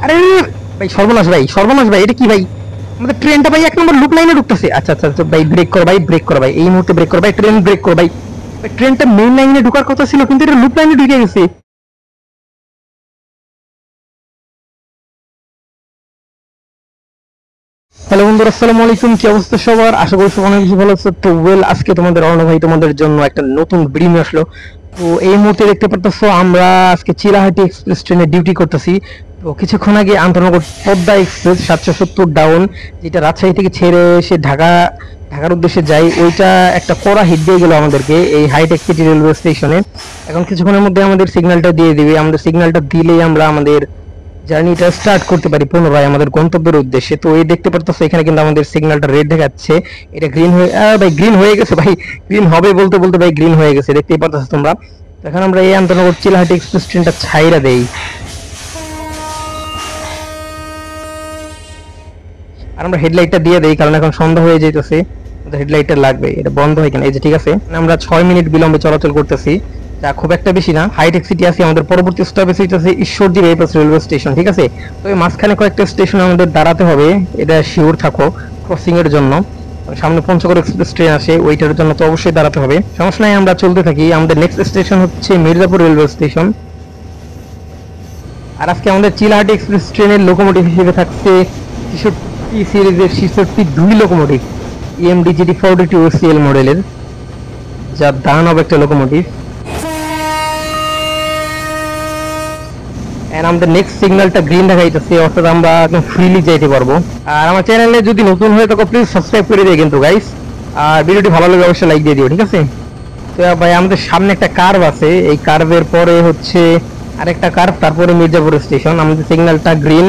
আরে ভাই সর্বনাশ ভাই, সর্বনাশ ভাই, এটা কি ভাই? আমাদের ট্রেনটা ভাই 1 নম্বর লুপ লাইনে ঢুকতেছে। আচ্ছা আচ্ছা আচ্ছা ভাই, ব্রেক করো ভাই, ব্রেক করো ভাই, এই মুহূর্তে ব্রেক করো ভাই, ট্রেন ব্রেক করো ভাই। ভাই ট্রেনটা মেইন লাইনে ঢোকার কথা ছিল কিন্তু এটা লুপ লাইনে ঢুকে গেছে। হ্যালো বন্ধুরা, আসসালামু আলাইকুম। কি অবস্থা সবার? আশা করি সবাই অনেক বেশি ভালো আছে। তো আজকে তোমাদের অর্ণব ভাই তোমাদের জন্য একটা নতুন ভিডিও নিয়ে আসলো। তো এই মুহূর্তে দেখতে পারতেছো আমরা আজকে চিলাহাটি এক্সপ্রেস ট্রেনে ডিউটি করতেছি। তো কিছুক্ষণ আগে আন্তনগর পদ্মা এক্সপ্রেস 770 ডাউন, যেটা রাজশাহী থেকে ছেড়ে এসে ঢাকার উদ্দেশ্যে যায়, ওইটা একটা কড়া হিট দিয়ে গেল আমাদেরকে এই হাইটেক সিটি রেলওয়ে স্টেশনে। এখন কিছুক্ষণের মধ্যে আমাদের সিগন্যালটা দিয়ে দিবে। আমাদের সিগন্যালটা দিলেই আমরা আমাদের জার্নিটা স্টার্ট করতে পারি পুনরায় আমাদের গন্তব্যের উদ্দেশ্যে। তো এই দেখতে পারতেছো এখানে কিন্তু আমাদের সিগন্যালটা রেড দেখাচ্ছে, এটা গ্রিন হয়ে ভাই গ্রিন হয়ে গেছে ভাই, গ্রিন হবে বলতে বলতে ভাই গ্রিন হয়ে গেছে, দেখতেই পারতেছো তোমরা। এখন আমরা এই আন্তনগর চিলাহাটি এক্সপ্রেস ট্রেনটা ছাইরা দেই। আর আমরা হেডলাইটটা দিয়ে দেই, কারণ এখন সন্ধ্যা হয়ে যাইতেছে, হেডলাইটটা লাগবে। এটা বন্ধ হয় কিনা, এই যে ঠিক আছে। আমরা 6 মিনিট বিলম্বে চলাচল করতেছি, যা খুব একটা বেশি না। হাইটেক সিটি আছে, আমাদের পরবর্তী স্টপেজ হইতেছে ঈশ্বরদী বাইপাস রেলওয়ে স্টেশন, ঠিক আছে। তো এই মাঝখানে কয়েকটা স্টেশনে আমাদের দাঁড়াতে হবে, এটা শিওর থাকো ক্রসিং এর জন্য। সামনে পঞ্চগড় এক্সপ্রেস ট্রেন আসে, ওইটার জন্য তো অবশ্যই দাঁড়াতে হবে। সমস্যা নাই, আমরা চলতে থাকি। আমাদের নেক্সট স্টেশন হচ্ছে মির্জাপুর রেলওয়ে স্টেশন। আর আজকে আমাদের চিলাহাটি এক্সপ্রেস ট্রেনের লোকোমোটিভ হিসেবে থাকছে 63 সিরিজের 62 লোকোমোটিভ EMDGT 42 OCL মডেলের, যা দান হবে একটা লোকোমোটিভ। এন্ড আমাদের নেক্সট সিগন্যালটা গ্রিন দেখাইতেছে, অর্থাৎ আমরা একদম ফ্রিলি যাইতে পারবো। আর আমার চ্যানেলে যদি নতুন হয়ে থাকো প্লিজ সাবস্ক্রাইব করে দিও কিন্তু গাইস। আর ভিডিওটি ভালো লাগলে অবশ্যই লাইক দিয়ে দিও, ঠিক আছে। তো ভাই আমাদের সামনে একটা কার্ভ আছে, এই কার্ভের পরে হচ্ছে আরেকটা কার্ভ, তারপরে মির্জাপুর স্টেশন। আমাদের সিগন্যালটা গ্রিন,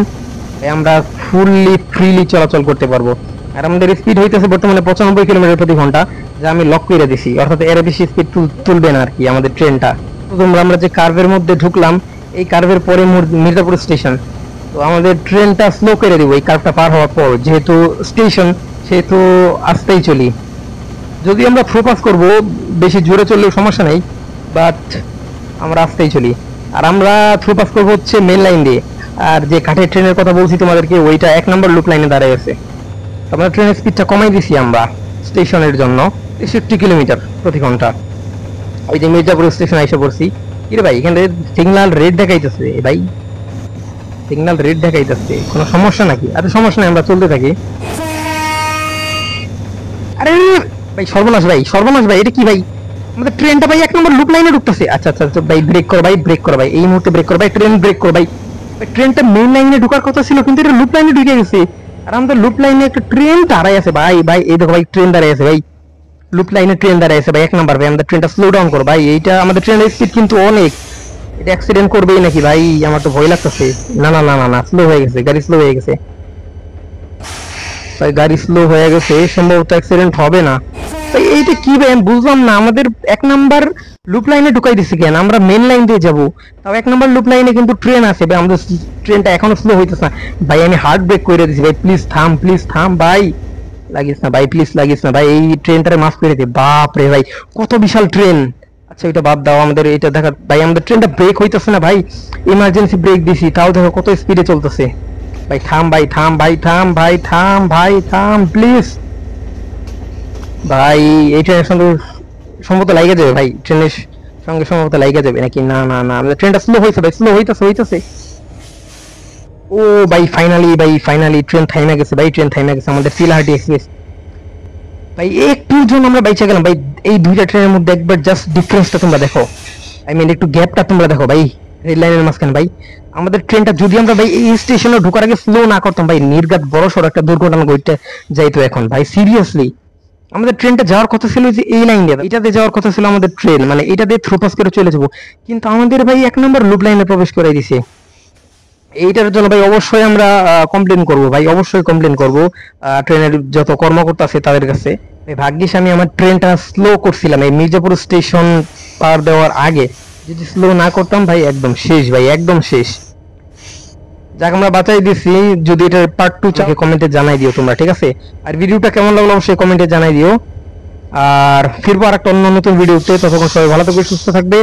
আমরা ফুললি ফ্রিলি চলাচল করতে পারবো। আর আমাদের স্পিড হইতেছে বর্তমানে 95 কিলোমিটার প্রতি ঘন্টা, যা আমি লক করে দিছি, অর্থাৎ এর বেশি স্পিড তুলবে না আর কি আমাদের ট্রেনটা। তো আমরা যে কার্ভের মধ্যে ঢুকলাম, এই কার্ভের পরে মির্জাপুর স্টেশন। তো আমাদের ট্রেনটা স্লো করে দিব এই কার্ভটা পার হওয়ার পর, যেহেতু স্টেশন সেহেতু আস্তেই চলি। যদি আমরা ফোকাস করব, বেশি জোরে চললেও সমস্যা নেই, বাট আমরা আস্তেই চলি। আর আমরা থ্রুপাস করবো হচ্ছে মেন লাইন দিয়ে। আর যে কাঠের ট্রেনের কথা বলছি তোমাদেরকে, ওইটা 1 নম্বর লুপ লাইনে দাঁড়িয়ে আছে। আমরা ট্রেনের স্পিডটা কমাই দিছি আমরা স্টেশনের জন্য 63 কিলোমিটার প্রতি ঘন্টা। ওই যে মির্জাপুর স্টেশন এসে পড়ছি। কি রে ভাই, এখানে সিগন্যাল রেড দেখাইতেছে ভাই, সিগন্যাল রেড দেখাইতেছে, কোনো সমস্যা নাকি? আরে সমস্যা নেই, আমরা চলতে থাকি। আরে ভাই সর্বনাশ ভাই, সর্বনাশ ভাই, এটা কি ভাই? আমাদের ট্রেনটা ভাই 1 নম্বর লুপ লাইনে ঢুকতেছে। আচ্ছা আচ্ছা আচ্ছা ভাই, ব্রেক করো ভাই, ব্রেক করো ভাই, এই মুহূর্তে ব্রেক করো ভাই, ট্রেন ব্রেক করো ভাই। ট্রেনটা মেইন লাইনে ঢোকার কথা ছিল কিন্তু এটা লুপ লাইনে ঢুকে গেছে। আর আমাদের লুপ লাইনে একটা ট্রেন দাঁড়ায় আছে ভাই, ভাই এই দেখো ভাই, ট্রেন দাঁড়ায় আছে ভাই, লুপ লাইনে ট্রেন দাঁড়ায় আছে ভাই 1 নাম্বার। ভাই আমাদের ট্রেনটা স্লো ডাউন করো ভাই, এইটা আমাদের ট্রেনের স্পিড কিন্তু অনেক, এটা অ্যাক্সিডেন্ট করবেই নাকি ভাই? আমার তো ভয় লাগতেছে। না না না না না, স্লো হয়ে গেছে, গাড়ি স্লো হয়ে গেছে ভাই, গাড়ি স্লো হয়ে গেছে, সম্ভবত অ্যাক্সিডেন্ট হবে না ভাই। এইটা কি ভাই, আমি বুঝলাম না। আমাদের 1 নাম্বার লুপ লাইনে ঢুকাই দিছে কেন? আমরা মেন লাইন দিয়ে যাব, তাও 1 নাম্বার লুপ লাইনে কিন্তু ট্রেন আছে ভাই। আমাদের ট্রেনটা এখনো স্লো হইতেছে না ভাই। আমি হার্ড ব্রেক করে দিছি ভাই, প্লিজ থাম, প্লিজ থাম ভাই, লাগিস না ভাই, প্লিজ লাগিস না ভাই, এই ট্রেনটারে মাফ করে দে। বাপ রে ভাই, কত বিশাল ট্রেন। আচ্ছা ওইটা বাদ দাও, আমাদের এটা দেখা ভাই, আমাদের ট্রেনটা ব্রেক হইতেছে না ভাই, ইমার্জেন্সি ব্রেক দিছি, তাও দেখো কত স্পিডে চলতেছে ভাই। থাম ভাই, থাম ভাই, থাম ভাই, থাম ভাই, থাম প্লিজ ভাই। এই ট্রেনের সঙ্গে সম্ভবত লাইগা যাবে ভাই, ট্রেনের সঙ্গে সম্ভবত লাইগা যাবে নাকি? না না না, আমাদের ট্রেনটা স্লো হইছে ভাই, স্লো হইতাছে। ও ভাই ফাইনালি, ভাই ফাইনালি ট্রেন থাইমা গেছে ভাই, ট্রেন থাইমা গেছে আমাদের চিলাহাটি এক্সপ্রেস ভাই। একটুর জন্য আমরা বাইচা গেলাম ভাই। এই দুইটা ট্রেনের মধ্যে একবার জাস্ট ডিফারেন্সটা তোমরা দেখো, আই মিন একটু গ্যাপটা তোমরা দেখো ভাই, রেল লাইনের মাঝখানে ভাই। আমাদের ট্রেনটা যদি আমরা ভাই এই স্টেশনে ঢোকার আগে স্লো না করতাম ভাই, নির্ঘাত বড় সড় একটা দুর্ঘটনা ঘটতে যাইতো এখন ভাই, সিরিয়াসলি। আমাদের ট্রেনটা যাওয়ার কথা ছিল যে এই লাইন দিয়ে, এটাতে যাওয়ার কথা ছিল আমাদের ট্রেন, মানে এটা দিয়ে থ্রুপাস করে চলে যাবো, কিন্তু আমাদের ভাই 1 নম্বর লুপ লাইনে প্রবেশ করে দিছে। এইটার জন্য ভাই অবশ্যই আমরা কমপ্লেন করব ভাই, অবশ্যই কমপ্লেন করব ট্রেনের যত কর্মকর্তা আছে তাদের কাছে। ভাগ্যিস আমি আমার ট্রেনটা স্লো করছিলাম এই মির্জাপুর স্টেশন পার দেওয়ার আগে, যদি স্লো না করতাম ভাই একদম শেষ ভাই, একদম শেষ। যাক আমরা বাঁচাই দিছি। যদি এটার পার্ট 2 চাকে কমেন্টে জানাই দিও তোমরা, ঠিক আছে। আর ভিডিওটা কেমন লাগলো অবশ্যই কমেন্টে জানাই দিও। আর ফিরবো আর একটা অন্য নতুন ভিডিওতে, ততক্ষণ সবাই ভালো থাকবে, সুস্থ থাকবে।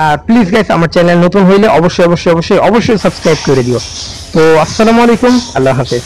আর প্লিজ গাইস, আমার চ্যানেল নতুন হইলে অবশ্যই অবশ্যই অবশ্যই অবশ্যই সাবস্ক্রাইব করে দিও। তো তো আসসালামু আলাইকুম, আল্লাহ হাফেজ।